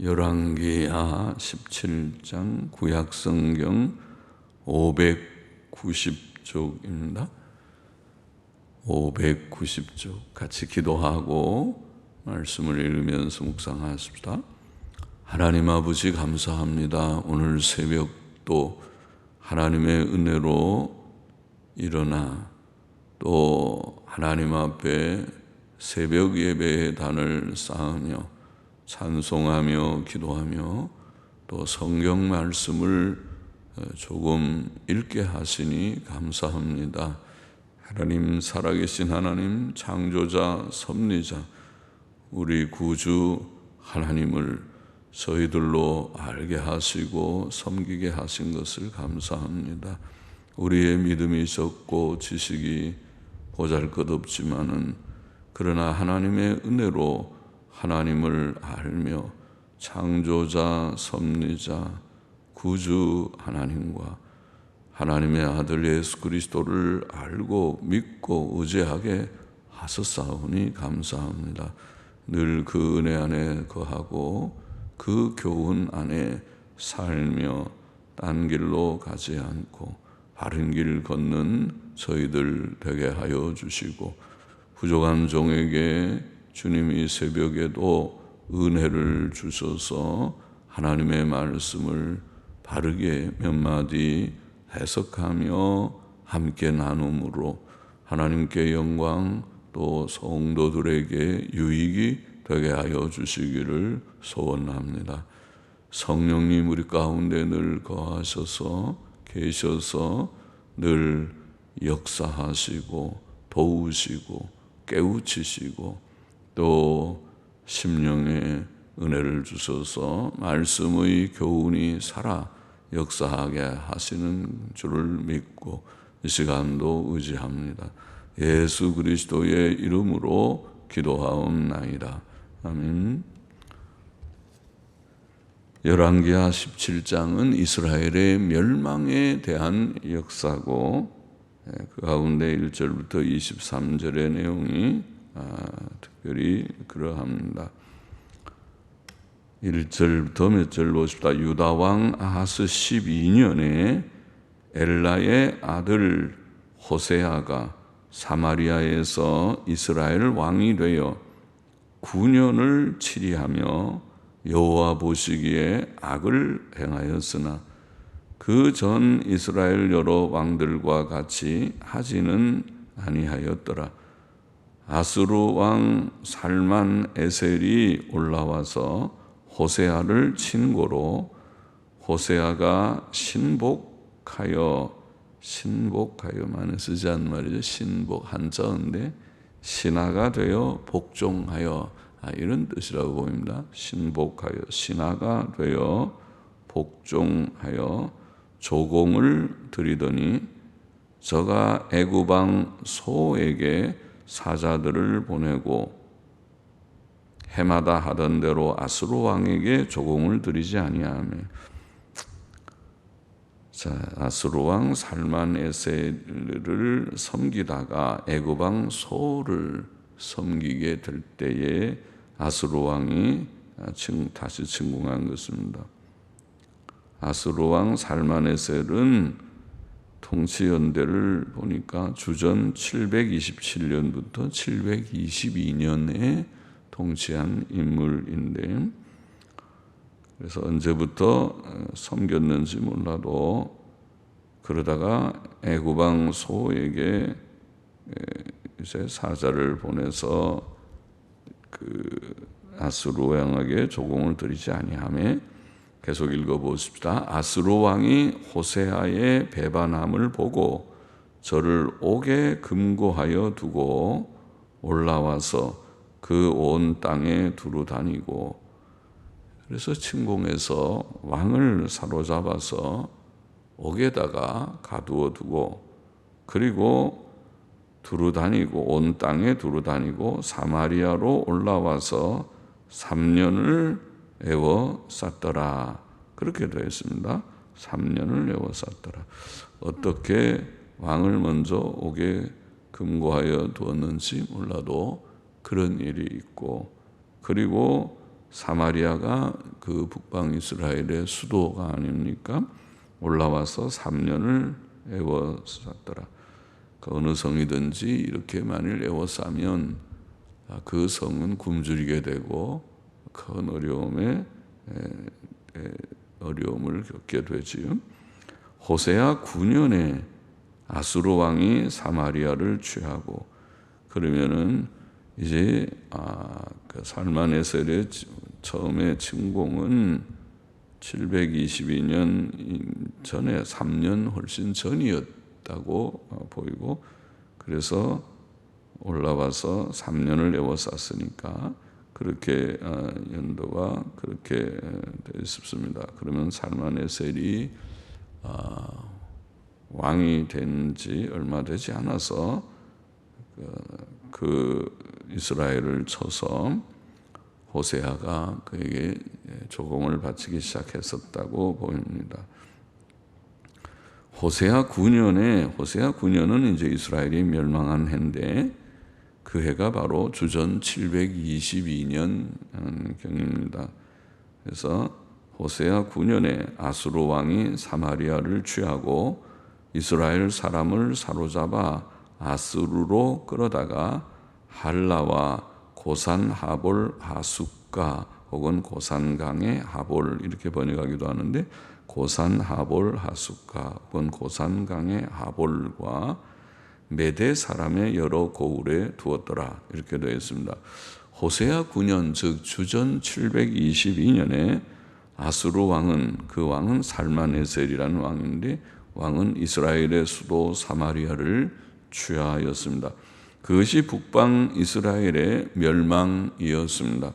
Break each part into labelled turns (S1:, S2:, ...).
S1: 열왕기하 17장 구약성경 590쪽입니다. 590쪽 같이 기도하고 말씀을 읽으면서 묵상하십시다. 하나님 아버지 감사합니다. 오늘 새벽도 하나님의 은혜로 일어나 또 하나님 앞에 새벽 예배의 단을 쌓으며 찬송하며 기도하며 또 성경 말씀을 조금 읽게 하시니 감사합니다. 하나님, 살아계신 하나님, 창조자, 섭리자, 우리 구주 하나님을 저희들로 알게 하시고 섬기게 하신 것을 감사합니다. 우리의 믿음이 적고 지식이 보잘것없지만은 그러나 하나님의 은혜로 하나님을 알며 창조자, 섭리자, 구주 하나님과 하나님의 아들 예수 그리스도를 알고 믿고 의지하게 하셨사오니 감사합니다. 늘 그 은혜 안에 거하고 그 교훈 안에 살며 딴 길로 가지 않고 바른 길 걷는 저희들 되게 하여 주시고, 부족한 종에게 주님이 새벽에도 은혜를 주셔서 하나님의 말씀을 바르게 몇 마디 해석하며 함께 나눔으로 하나님께 영광 또 성도들에게 유익이 되게 하여 주시기를 소원합니다. 성령님 우리 가운데 늘 거하셔서 계셔서 늘 역사하시고 도우시고 깨우치시고 또 심령에 은혜를 주셔서 말씀의 교훈이 살아 역사하게 하시는 줄을 믿고 이 시간도 의지합니다. 예수 그리스도의 이름으로 기도하옵나이다. 아멘. 열왕기하 17장은 이스라엘의 멸망에 대한 역사고 그 가운데 1절부터 23절의 내용이 특별히 그러합니다. 1절부터 몇 절 보십시다. 유다왕 아하스 12년에 엘라의 아들 호세아가 사마리아에서 이스라엘 왕이 되어 9년을 치리하며 여호와 보시기에 악을 행하였으나 그 전 이스라엘 여러 왕들과 같이 하지는 아니하였더라. 아수르 왕 살만 에셀이 올라와서 호세아를 친고로 호세아가 신복하여만 쓰지 않는 말이죠. 신복 한자인데 신하가 되어 복종하여 이런 뜻이라고 보입니다. 신복하여 신하가 되어 복종하여 조공을 드리더니 저가 애굽 왕 소에게 사자들을 보내고 해마다 하던 대로 아수르 왕에게 조공을 드리지 아니하며, 아수르 왕 살만에셀을 섬기다가 애굽 왕 소를 섬기게 될 때에 아수르 왕이 다시 침공한 것입니다. 아수르 왕 살만에셀은 통치 연대를 보니까 주전 727년부터 722년에 통치한 인물인데, 그래서 언제부터 섬겼는지 몰라도 그러다가 애굽 왕 소에게 이제 사자를 보내서 그 아수르 왕에게 조공을 드리지 아니하며, 계속 읽어보십시다. 아수르 왕이 호세아의 배반함을 보고 저를 옥에 금고하여 두고 올라와서 그 온 땅에 두루 다니고, 그래서 침공해서 왕을 사로잡아서 옥에다가 가두어 두고, 그리고 두루 다니고 온 땅에 두루 다니고 사마리아로 올라와서 3년을 에워쌌더라. 그렇게 되어 있습니다. 3년을 에워쌌더라. 어떻게 왕을 먼저 옥에 금고하여 두었는지 몰라도 그런 일이 있고, 그리고 사마리아가 그 북방 이스라엘의 수도가 아닙니까? 올라와서 3년을 애워쌌더라. 그 어느 성이든지 이렇게 만일 애워싸면 그 성은 굶주리게 되고 큰 어려움을 겪게 되지요. 호세아 9년에 아수르 왕이 사마리아를 취하고, 그러면은 이제 그 살만에셀의 처음에 침공은 722년 전에 3년 훨씬 전이었다고 보이고, 그래서 올라와서 3년을 에워쌌으니까 그렇게 연도가 그렇게 되어 있습니다. 그러면 살만에셀이 왕이 된 지 얼마 되지 않아서 그 이스라엘을 쳐서 호세아가 그에게 조공을 바치기 시작했었다고 보입니다. 호세아 9년은 이제 이스라엘이 멸망한 해인데, 그 해가 바로 주전 722년 경입니다. 그래서 호세아 9년에 아수르 왕이 사마리아를 취하고 이스라엘 사람을 사로잡아 아수르로 끌어다가 할라와 고산 하볼 하숫가 혹은 고산강의 하볼 이렇게 번역하기도 하는데, 고산 하볼 하숫가 혹은 고산강의 하볼과 메대 사람의 여러 고을에 두었더라 이렇게 되어 있습니다. 호세아 9년 즉 주전 722년에 아수르 왕은, 그 왕은 살만에셀이라는 왕인데, 왕은 이스라엘의 수도 사마리아를 취하였습니다. 그것이 북방 이스라엘의 멸망이었습니다.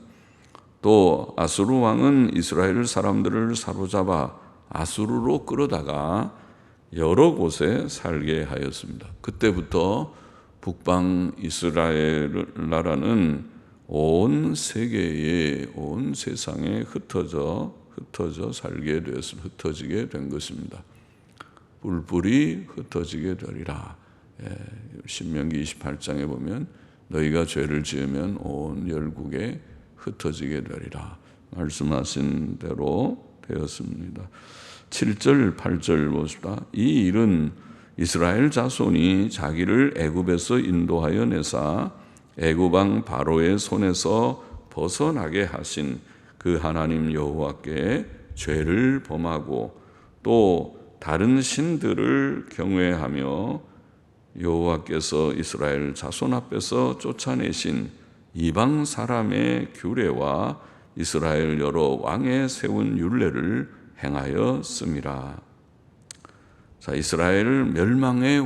S1: 또 아수르 왕은 이스라엘 사람들을 사로잡아 아수르로 끌어다가 여러 곳에 살게 하였습니다. 그때부터 북방 이스라엘 나라는 온 세계에, 온 세상에 흩어져 살게 되었습니다. 흩어지게 된 것입니다. 뿔뿔이 흩어지게 되리라. 신명기 28장에 보면 너희가 죄를 지으면 온 열국에 흩어지게 되리라 말씀하신 대로 되었습니다. 7절 8절 보십시다. 이 일은 이스라엘 자손이 자기를 애굽에서 인도하여 내사 애굽 왕 바로의 손에서 벗어나게 하신 그 하나님 여호와께 죄를 범하고 또 다른 신들을 경외하며 여호와께서 이스라엘 자손 앞에서 쫓아내신 이방 사람의 규례와 이스라엘 여러 왕에 세운 율례를 행하였음이라. 자, 이스라엘 멸망의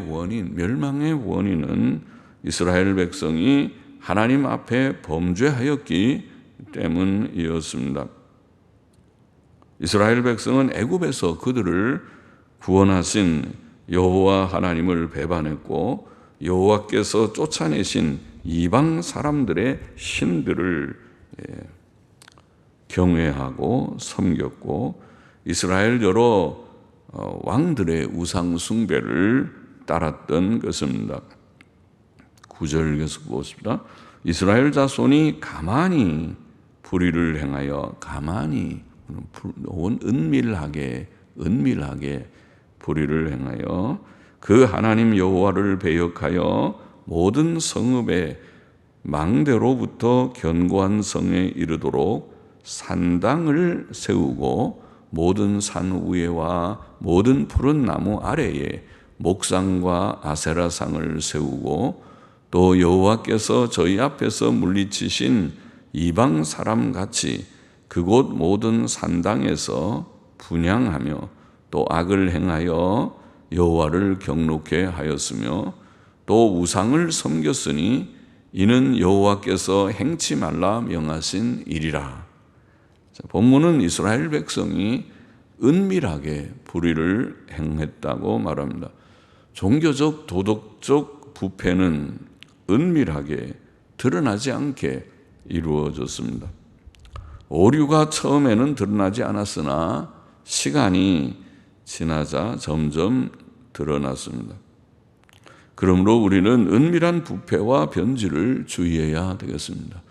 S1: 원인은 이스라엘 백성이 하나님 앞에 범죄하였기 때문이었습니다. 이스라엘 백성은 애굽에서 그들을 구원하신 여호와 하나님을 배반했고, 여호와께서 쫓아내신 이방 사람들의 신들을 경외하고 섬겼고, 이스라엘 여러 왕들의 우상 숭배를 따랐던 것입니다. 9절 계속 보십시다. 이스라엘 자손이 가만히 불의를 행하여, 가만히 은밀하게 불의를 행하여 그 하나님 여호와를 배역하여 모든 성읍의 망대로부터 견고한 성에 이르도록 산당을 세우고 모든 산 위에와 모든 푸른 나무 아래에 목상과 아세라상을 세우고, 또 여호와께서 저희 앞에서 물리치신 이방 사람 같이 그곳 모든 산당에서 분향하며 또 악을 행하여 여호와를 경록해 하였으며 또 우상을 섬겼으니 이는 여호와께서 행치 말라 명하신 일이라. 자, 본문은 이스라엘 백성이 은밀하게 불의를 행했다고 말합니다. 종교적 도덕적 부패는 은밀하게 드러나지 않게 이루어졌습니다. 오류가 처음에는 드러나지 않았으나 시간이 지나자 점점 드러났습니다. 그러므로 우리는 은밀한 부패와 변질을 주의해야 되겠습니다.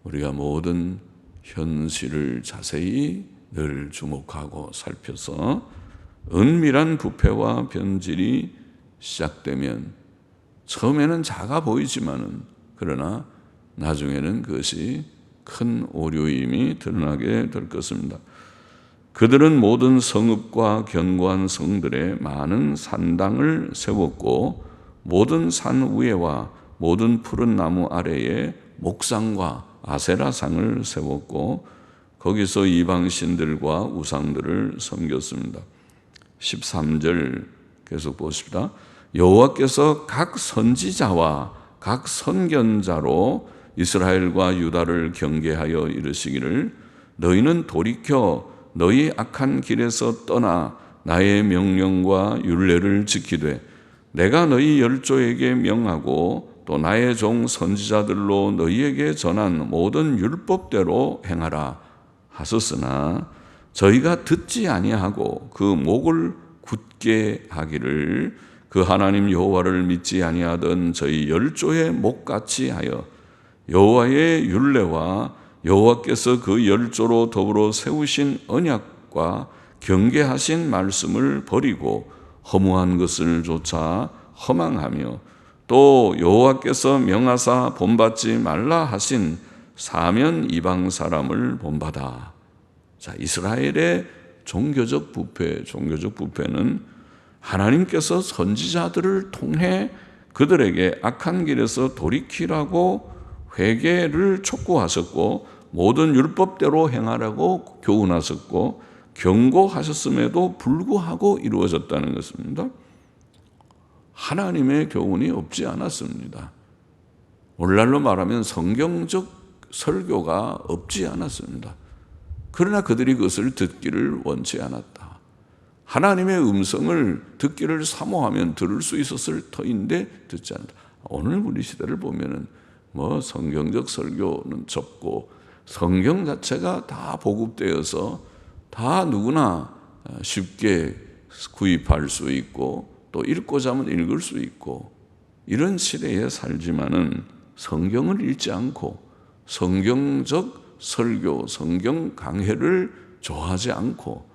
S1: 우리가 모든 현실을 자세히 늘 주목하고 살펴서 은밀한 부패와 변질이 시작되면 처음에는 작아 보이지만은 그러나 나중에는 그것이 큰 오류임이 드러나게 될 것입니다. 그들은 모든 성읍과 견고한 성들에 많은 산당을 세웠고 모든 산 위에와 모든 푸른 나무 아래에 목상과 아세라상을 세웠고 거기서 이방신들과 우상들을 섬겼습니다. 13절 계속 보십시다. 여호와께서 각 선지자와 각 선견자로 이스라엘과 유다를 경계하여 이르시기를 너희는 돌이켜 너희 악한 길에서 떠나 나의 명령과 율례를 지키되 내가 너희 열조에게 명하고 또 나의 종 선지자들로 너희에게 전한 모든 율법대로 행하라 하셨으나 저희가 듣지 아니하고 그 목을 굳게 하기를 그 하나님 여호와를 믿지 아니하던 저희 열조의 목같이 하여 여호와의 율례와 여호와께서 그 열조로 더불어 세우신 언약과 경계하신 말씀을 버리고 허무한 것을 조차 허망하며 또 여호와께서 명하사 본받지 말라 하신 사면 이방 사람을 본받아. 자, 이스라엘의 종교적 부패는 하나님께서 선지자들을 통해 그들에게 악한 길에서 돌이키라고 회개를 촉구하셨고 모든 율법대로 행하라고 교훈하셨고 경고하셨음에도 불구하고 이루어졌다는 것입니다. 하나님의 교훈이 없지 않았습니다. 오늘날로 말하면 성경적 설교가 없지 않았습니다. 그러나 그들이 그것을 듣기를 원치 않았다. 하나님의 음성을 듣기를 사모하면 들을 수 있었을 터인데 듣지 않는다. 오늘 우리 시대를 보면은 성경적 설교는 접고 성경 자체가 다 보급되어서 다 누구나 쉽게 구입할 수 있고 또 읽고자 하면 읽을 수 있고 이런 시대에 살지만은 성경을 읽지 않고 성경적 설교, 성경 강해를 좋아하지 않고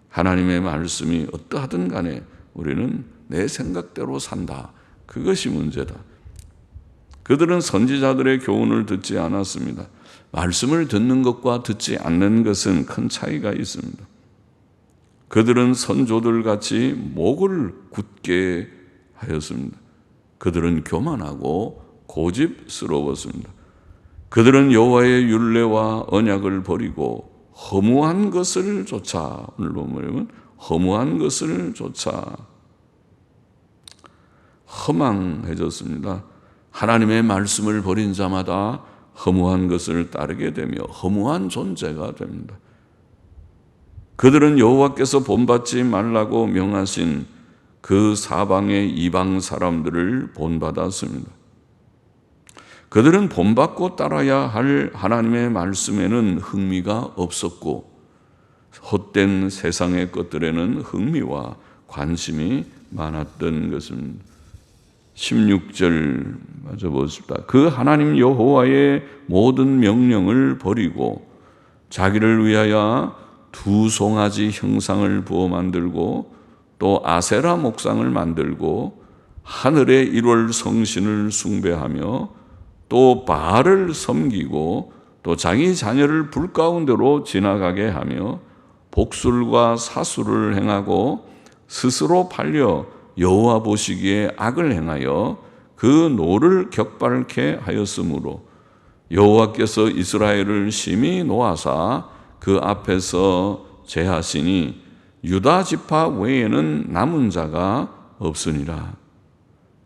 S1: 하나님의 말씀이 어떠하든 간에 우리는 내 생각대로 산다. 그것이 문제다. 그들은 선지자들의 교훈을 듣지 않았습니다. 말씀을 듣는 것과 듣지 않는 것은 큰 차이가 있습니다. 그들은 선조들 같이 목을 굳게 하였습니다. 그들은 교만하고 고집스러웠습니다. 그들은 여호와의 율례와 언약을 버리고 허무한 것을 쫓아, 오늘 보면 허무한 것을 쫓아 허망해졌습니다. 하나님의 말씀을 버린 자마다 허무한 것을 따르게 되며 허무한 존재가 됩니다. 그들은 여호와께서 본받지 말라고 명하신 그 사방의 이방 사람들을 본받았습니다. 그들은 본받고 따라야 할 하나님의 말씀에는 흥미가 없었고 헛된 세상의 것들에는 흥미와 관심이 많았던 것입니다. 16절 마저 보십시다. 그 하나님 여호와의 모든 명령을 버리고 자기를 위하여 두 송아지 형상을 부어 만들고 또 아세라 목상을 만들고 하늘의 일월 성신을 숭배하며 또 바알을 섬기고 또 자기 자녀를 불 가운데로 지나가게 하며 복술과 사술을 행하고 스스로 팔려 여호와 보시기에 악을 행하여 그 노를 격발케 하였으므로 여호와께서 이스라엘을 심히 노하사 그 앞에서 제하시니 유다 지파 외에는 남은 자가 없으니라.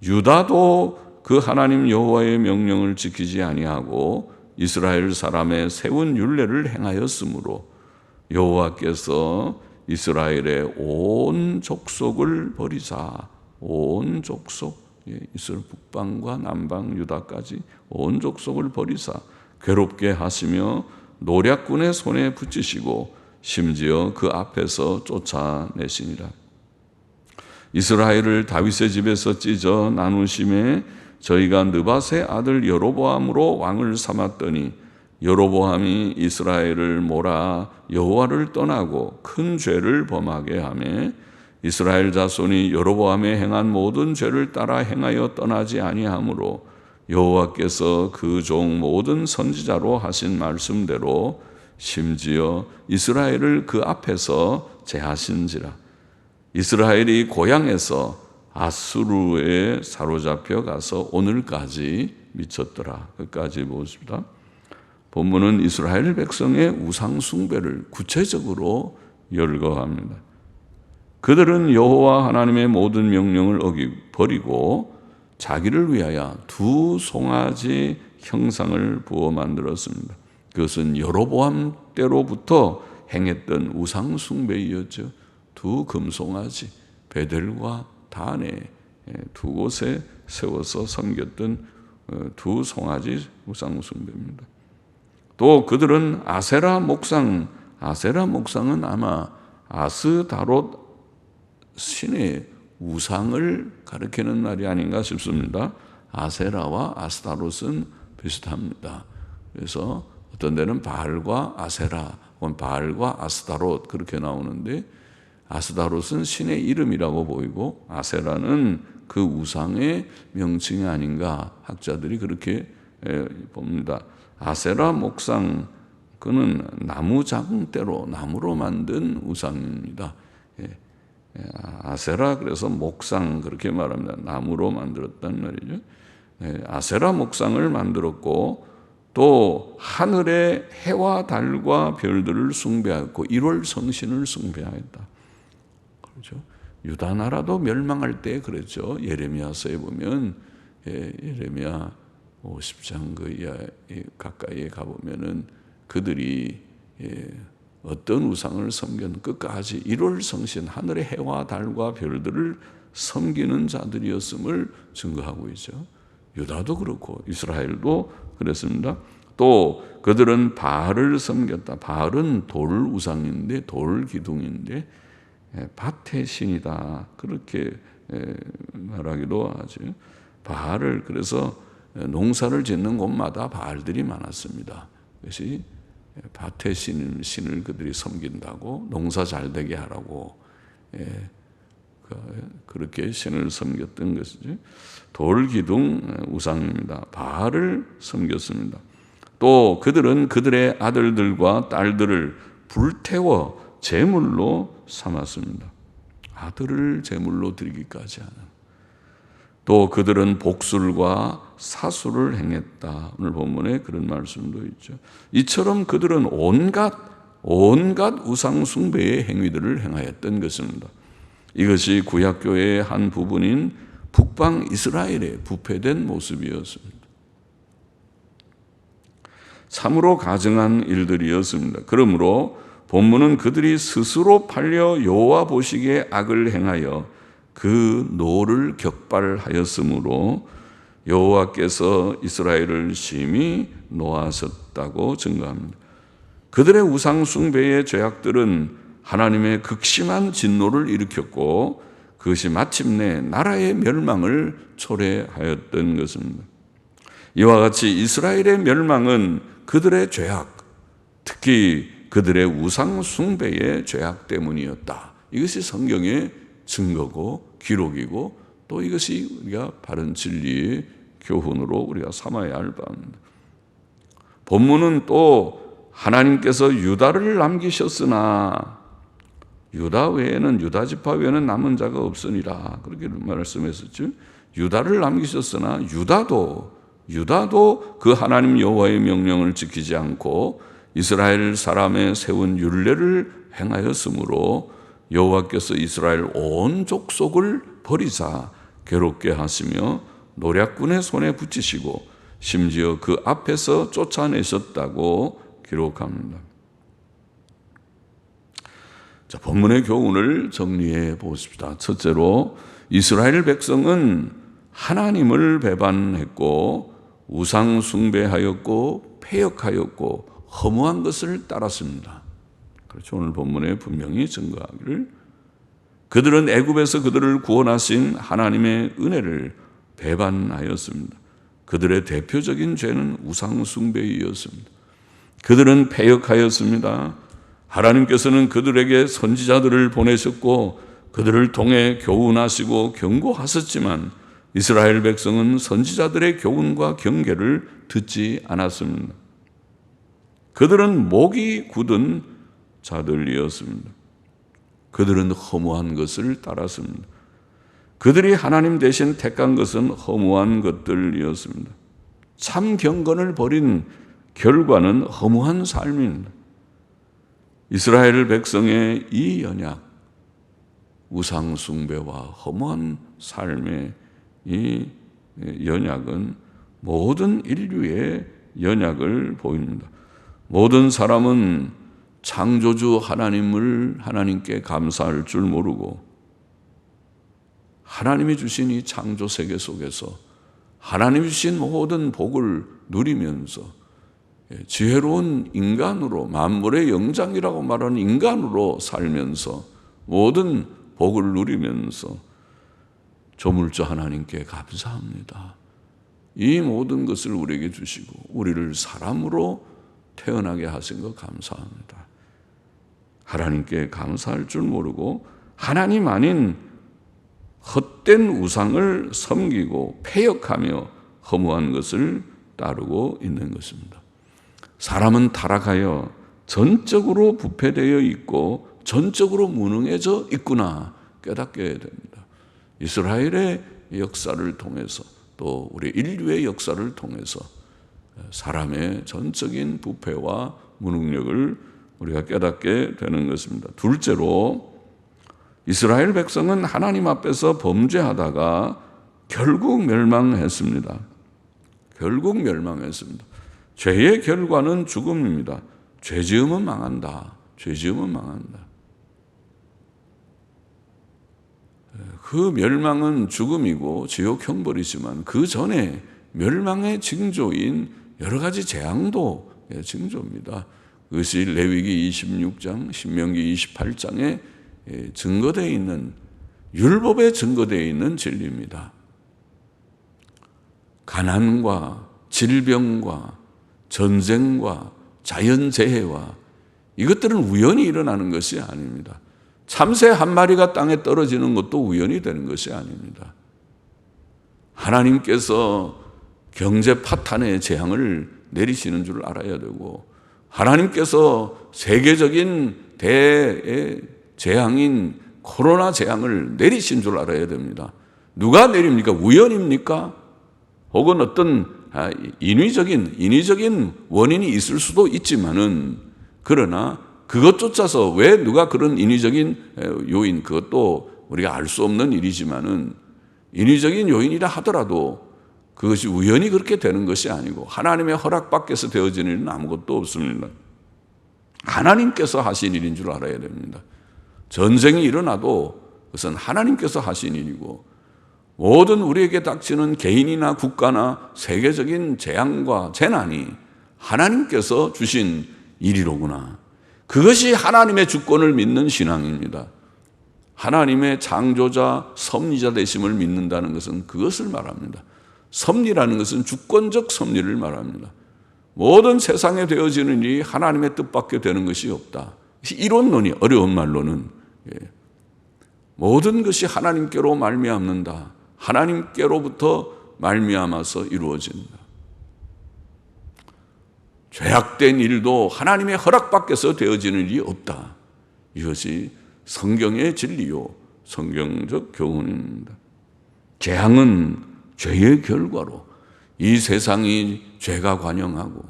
S1: 유다도 그 하나님 여호와의 명령을 지키지 아니하고 이스라엘 사람의 세운 율례를 행하였으므로 여호와께서 이스라엘의 온 족속을 버리사, 온 족속, 이스라엘 북방과 남방 유다까지 온 족속을 버리사 괴롭게 하시며 노략군의 손에 붙이시고 심지어 그 앞에서 쫓아내시니라. 이스라엘을 다윗의 집에서 찢어 나누심에 저희가 느밧의 아들 여로보암으로 왕을 삼았더니 여로보암이 이스라엘을 몰아 여호와를 떠나고 큰 죄를 범하게 하며 이스라엘 자손이 여로보암에 행한 모든 죄를 따라 행하여 떠나지 아니하므로 여호와께서 그 종 모든 선지자로 하신 말씀대로 심지어 이스라엘을 그 앞에서 제하신지라. 이스라엘이 고향에서 아수르에 사로잡혀 가서 오늘까지 미쳤더라. 끝까지 보십니다. 본문은 이스라엘 백성의 우상 숭배를 구체적으로 열거합니다. 그들은 여호와 하나님의 모든 명령을 버리고 자기를 위하여 두 송아지 형상을 부어 만들었습니다. 그것은 여로보암 때로부터 행했던 우상 숭배이었죠. 두 금송아지 베델과 단에 두 곳에 세워서 섬겼던 두 송아지 우상 숭배입니다. 또 그들은 아세라 목상은 아마 아스다롯 신의 우상을 가리키는 말이 아닌가 싶습니다. 아세라와 아스다롯은 비슷합니다. 그래서 어떤 데는 바알과 아세라, 혹은 바알과 아스다롯 그렇게 나오는데 아스다롯은 신의 이름이라고 보이고 아세라는 그 우상의 명칭이 아닌가 학자들이 그렇게 봅니다. 아세라 목상 그는 나무 장대로 나무로 만든 우상입니다. 아세라 그래서 목상 그렇게 말합니다. 나무로 만들었단 말이죠. 아세라 목상을 만들었고 또 하늘의 해와 달과 별들을 숭배하였고 1월 성신을 숭배하였다. 그렇죠. 유다 나라도 멸망할 때 그랬죠. 예레미야서에 보면 예레미야 50장 그 가까이에 가보면은 그들이 어떤 우상을 섬기는 끝까지 1월 성신 하늘의 해와 달과 별들을 섬기는 자들이었음을 증거하고 있죠. 유다도 그렇고 이스라엘도 그랬습니다. 또 그들은 바알을 섬겼다. 바알은 돌 우상인데 돌 기둥인데 밭의 신이다 그렇게 말하기도 하죠. 바알을 그래서 농사를 짓는 곳마다 바알들이 많았습니다. 그것이 밭의 신을 그들이 섬긴다고 농사 잘 되게 하라고 그렇게 신을 섬겼던 것이죠. 돌기둥 우상입니다. 바알을 섬겼습니다. 또 그들은 그들의 아들들과 딸들을 불태워 제물로 삼았습니다. 아들을 제물로 드리기까지 하는. 또 그들은 복술과 사술을 행했다. 오늘 본문에 그런 말씀도 있죠. 이처럼 그들은 온갖 우상 숭배의 행위들을 행하였던 것입니다. 이것이 구약교회의 한 부분인 북방 이스라엘의 부패된 모습이었습니다. 참으로 가증한 일들이었습니다. 그러므로 본문은 그들이 스스로 팔려 여호와 보시기에 악을 행하여 그 노를 격발하였으므로 여호와께서 이스라엘을 심히 노하셨다고 증거합니다. 그들의 우상 숭배의 죄악들은 하나님의 극심한 진노를 일으켰고 그것이 마침내 나라의 멸망을 초래하였던 것입니다. 이와 같이 이스라엘의 멸망은 그들의 죄악, 특히 그들의 우상 숭배의 죄악 때문이었다. 이것이 성경의 증거고 기록이고 또 이것이 우리가 바른 진리의 교훈으로 우리가 삼아야 할 바입니다. 본문은 또 하나님께서 유다를 남기셨으나 유다 외에는 유다 지파 외에는 남은 자가 없으니라 그렇게 말씀했었죠. 유다를 남기셨으나 유다도 그 하나님 여호와의 명령을 지키지 않고 이스라엘 사람의 세운 율례를 행하였으므로 여호와께서 이스라엘 온 족속을 버리사 괴롭게 하시며 노략군의 손에 붙이시고 심지어 그 앞에서 쫓아내셨다고 기록합니다. 자, 본문의 교훈을 정리해 보십시다. 첫째로 이스라엘 백성은 하나님을 배반했고 우상 숭배하였고 패역하였고 허무한 것을 따랐습니다. 그렇죠. 오늘 본문에 분명히 증거하기를 그들은 애굽에서 그들을 구원하신 하나님의 은혜를 배반하였습니다. 그들의 대표적인 죄는 우상 숭배이었습니다. 그들은 패역하였습니다. 하나님께서는 그들에게 선지자들을 보내셨고 그들을 통해 교훈하시고 경고하셨지만 이스라엘 백성은 선지자들의 교훈과 경계를 듣지 않았습니다. 그들은 목이 굳은 자들이었습니다. 그들은 허무한 것을 따랐습니다. 그들이 하나님 대신 택한 것은 허무한 것들이었습니다. 참 경건을 버린 결과는 허무한 삶입니다. 이스라엘 백성의 이 연약, 우상 숭배와 허무한 삶의 이 연약은 모든 인류의 연약을 보입니다. 모든 사람은 창조주 하나님께 감사할 줄 모르고 하나님이 주신 이 창조 세계 속에서 하나님이 주신 모든 복을 누리면서 지혜로운 인간으로, 만물의 영장이라고 말하는 인간으로 살면서 모든 복을 누리면서 조물주 하나님께 감사합니다. 이 모든 것을 우리에게 주시고 우리를 사람으로 태어나게 하신 것 감사합니다. 하나님께 감사할 줄 모르고 하나님 아닌 헛된 우상을 섬기고 패역하며 허무한 것을 따르고 있는 것입니다. 사람은 타락하여 전적으로 부패되어 있고 전적으로 무능해져 있구나 깨닫게 됩니다. 이스라엘의 역사를 통해서 또 우리 인류의 역사를 통해서 사람의 전적인 부패와 무능력을 우리가 깨닫게 되는 것입니다. 둘째로 이스라엘 백성은 하나님 앞에서 범죄하다가 결국 멸망했습니다. 결국 멸망했습니다. 죄의 결과는 죽음입니다. 죄 지으면 망한다. 죄 지으면 망한다. 그 멸망은 죽음이고 지옥 형벌이지만 그 전에 멸망의 징조인 여러 가지 재앙도 징조입니다. 그것이 레위기 26장, 신명기 28장에 증거되어 있는 율법에 증거되어 있는 진리입니다. 가난과 질병과 전쟁과 자연재해와 이것들은 우연히 일어나는 것이 아닙니다. 참새 한 마리가 땅에 떨어지는 것도 우연히 되는 것이 아닙니다. 하나님께서 경제 파탄의 재앙을 내리시는 줄 알아야 되고 하나님께서 세계적인 대재앙인 코로나 재앙을 내리신 줄 알아야 됩니다. 누가 내립니까? 우연입니까? 혹은 어떤 인위적인 원인이 있을 수도 있지만은 그러나 그것 쫓아서 왜 누가 그런 인위적인 요인 그것도 우리가 알 수 없는 일이지만은 인위적인 요인이라 하더라도 그것이 우연히 그렇게 되는 것이 아니고 하나님의 허락 밖에서 되어지는 일은 아무것도 없습니다. 하나님께서 하신 일인 줄 알아야 됩니다. 전쟁이 일어나도 그것은 하나님께서 하신 일이고 모든 우리에게 닥치는 개인이나 국가나 세계적인 재앙과 재난이 하나님께서 주신 일이로구나. 그것이 하나님의 주권을 믿는 신앙입니다. 하나님의 창조자, 섭리자 되심을 믿는다는 것은 그것을 말합니다. 섭리라는 것은 주권적 섭리를 말합니다. 모든 세상에 되어지는 일이 하나님의 뜻밖에 되는 것이 없다. 이론론이 어려운 말로는 모든 것이 하나님께로 말미암는다. 하나님께로부터 말미암아서 이루어진다. 죄악된 일도 하나님의 허락 밖에서 되어지는 일이 없다. 이것이 성경의 진리요 성경적 교훈입니다. 재앙은 죄의 결과로 이 세상이 죄가 관영하고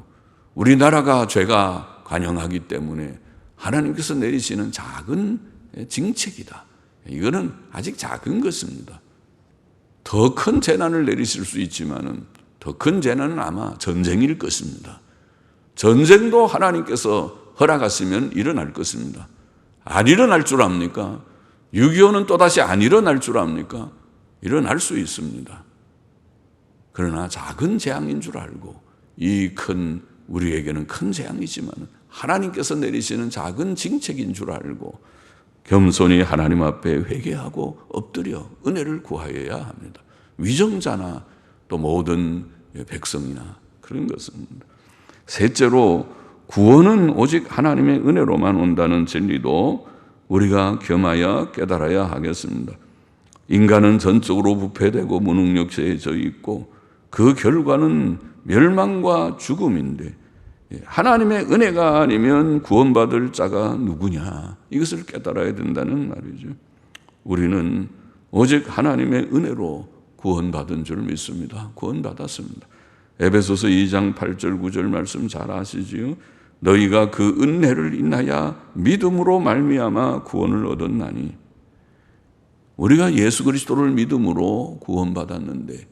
S1: 우리나라가 죄가 관영하기 때문에 하나님께서 내리시는 작은 징책이다. 이거는 아직 작은 것입니다. 더 큰 재난을 내리실 수 있지만은 더 큰 재난은 아마 전쟁일 것입니다. 전쟁도 하나님께서 허락하시면 일어날 것입니다. 안 일어날 줄 압니까? 6.25는 또다시 안 일어날 줄 압니까? 일어날 수 있습니다. 그러나 작은 재앙인 줄 알고 이 큰 우리에게는 큰 재앙이지만 하나님께서 내리시는 작은 징책인 줄 알고 겸손히 하나님 앞에 회개하고 엎드려 은혜를 구하여야 합니다. 위정자나 또 모든 백성이나 그런 것입니다. 셋째로 구원은 오직 하나님의 은혜로만 온다는 진리도 우리가 겸하여 깨달아야 하겠습니다. 인간은 전적으로 부패되고 무능력체해져 있고 그 결과는 멸망과 죽음인데 하나님의 은혜가 아니면 구원받을 자가 누구냐, 이것을 깨달아야 된다는 말이죠. 우리는 오직 하나님의 은혜로 구원받은 줄 믿습니다. 구원받았습니다. 에베소서 2장 8절 9절 말씀 잘 아시지요? 너희가 그 은혜를 인하여 믿음으로 말미암아 구원을 얻었나니. 우리가 예수 그리스도를 믿음으로 구원받았는데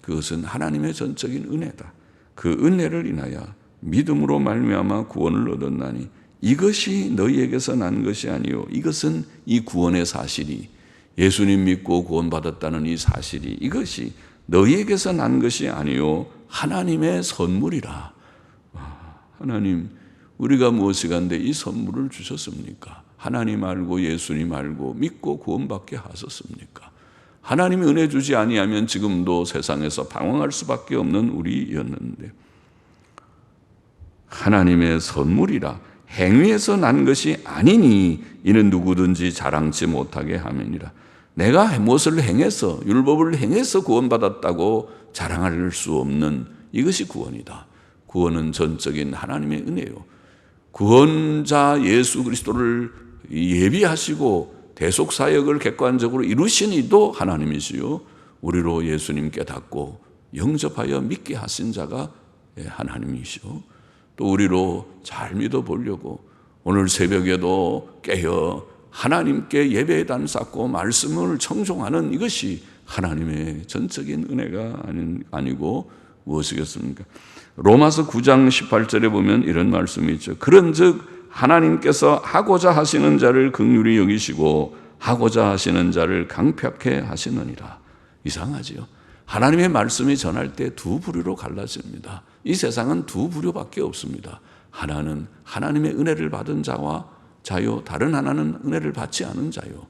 S1: 그것은 하나님의 전적인 은혜다. 그 은혜를 인하여 믿음으로 말미암아 구원을 얻었나니 이것이 너희에게서 난 것이 아니요, 이것은 이 구원의 사실이, 예수님 믿고 구원받았다는 이 사실이, 이것이 너희에게서 난 것이 아니요 하나님의 선물이라. 하나님, 우리가 무엇이 간데 이 선물을 주셨습니까? 하나님 알고 예수님 알고 믿고 구원받게 하셨습니까? 하나님이 은혜 주지 아니하면 지금도 세상에서 방황할 수밖에 없는 우리였는데, 하나님의 선물이라. 행위에서 난 것이 아니니 이는 누구든지 자랑치 못하게 함이니라. 내가 무엇을 행해서, 율법을 행해서 구원받았다고 자랑할 수 없는 이것이 구원이다. 구원은 전적인 하나님의 은혜요. 구원자 예수 그리스도를 예비하시고 대속사역을 객관적으로 이루신 이도 하나님이시요, 우리로 예수님 깨닫고 영접하여 믿게 하신 자가 하나님이시요, 또 우리로 잘 믿어보려고 오늘 새벽에도 깨어 하나님께 예배단 쌓고 말씀을 청종하는 이것이 하나님의 전적인 은혜가 아니고 무엇이겠습니까? 로마서 9장 18절에 보면 이런 말씀이 있죠. 그런즉 하나님께서 하고자 하시는 자를 긍휼히 여기시고 하고자 하시는 자를 강팍해 하시느니라. 이상하지요? 하나님의 말씀이 전할 때 두 부류로 갈라집니다. 이 세상은 두 부류밖에 없습니다. 하나는 하나님의 은혜를 받은 자요, 다른 하나는 은혜를 받지 않은 자요.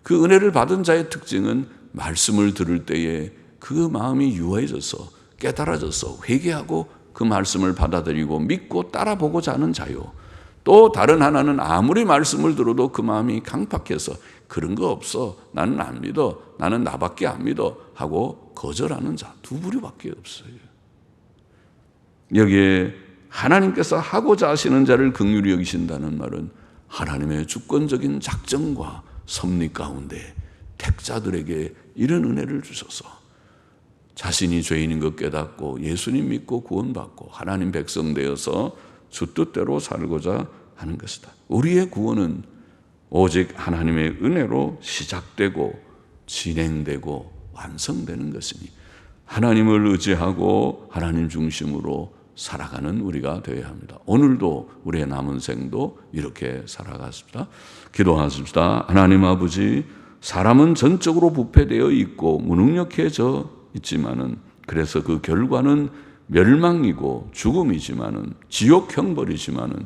S1: 그 은혜를 받은 자의 특징은 말씀을 들을 때에 그 마음이 유해져서 깨달아져서 회개하고 그 말씀을 받아들이고 믿고 따라보고자 하는 자요. 또 다른 하나는 아무리 말씀을 들어도 그 마음이 강팍해서 그런 거 없어, 나는 안 믿어, 나는 나밖에 안 믿어 하고 거절하는 자, 두 부류밖에 없어요. 여기에 하나님께서 하고자 하시는 자를 긍휼히 여기신다는 말은 하나님의 주권적인 작정과 섭리 가운데 택자들에게 이런 은혜를 주셔서 자신이 죄인인 것 깨닫고 예수님 믿고 구원받고 하나님 백성 되어서 주 뜻대로 살고자 하는 것이다. 우리의 구원은 오직 하나님의 은혜로 시작되고 진행되고 완성되는 것이니 하나님을 의지하고 하나님 중심으로 살아가는 우리가 되어야 합니다. 오늘도 우리의 남은 생도 이렇게 살아갔습니다. 기도하십시다. 하나님 아버지, 사람은 전적으로 부패되어 있고 무능력해져 있지만은, 그래서 그 결과는 멸망이고 죽음이지만은, 지옥 형벌이지만은,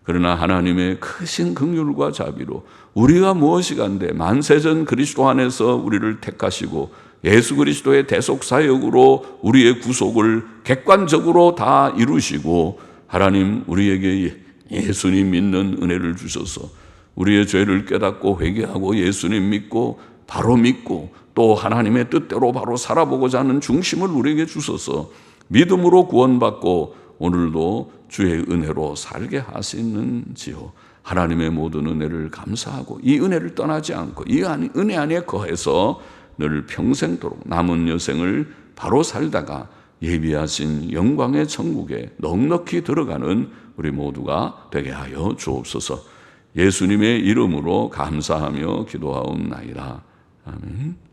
S1: 그러나 하나님의 크신 긍휼과 자비로 우리가 무엇이 간데 만세전 그리스도 안에서 우리를 택하시고 예수 그리스도의 대속사역으로 우리의 구속을 객관적으로 다 이루시고, 하나님 우리에게 예수님 믿는 은혜를 주셔서 우리의 죄를 깨닫고 회개하고 예수님 믿고 바로 믿고 또 하나님의 뜻대로 바로 살아보고자 하는 중심을 우리에게 주셔서 믿음으로 구원받고 오늘도 주의 은혜로 살게 하시는지요. 하나님의 모든 은혜를 감사하고 이 은혜를 떠나지 않고 이 은혜 안에 거해서 늘 평생도록 남은 여생을 바로 살다가 예비하신 영광의 천국에 넉넉히 들어가는 우리 모두가 되게 하여 주옵소서. 예수님의 이름으로 감사하며 기도하옵나이다. 아멘.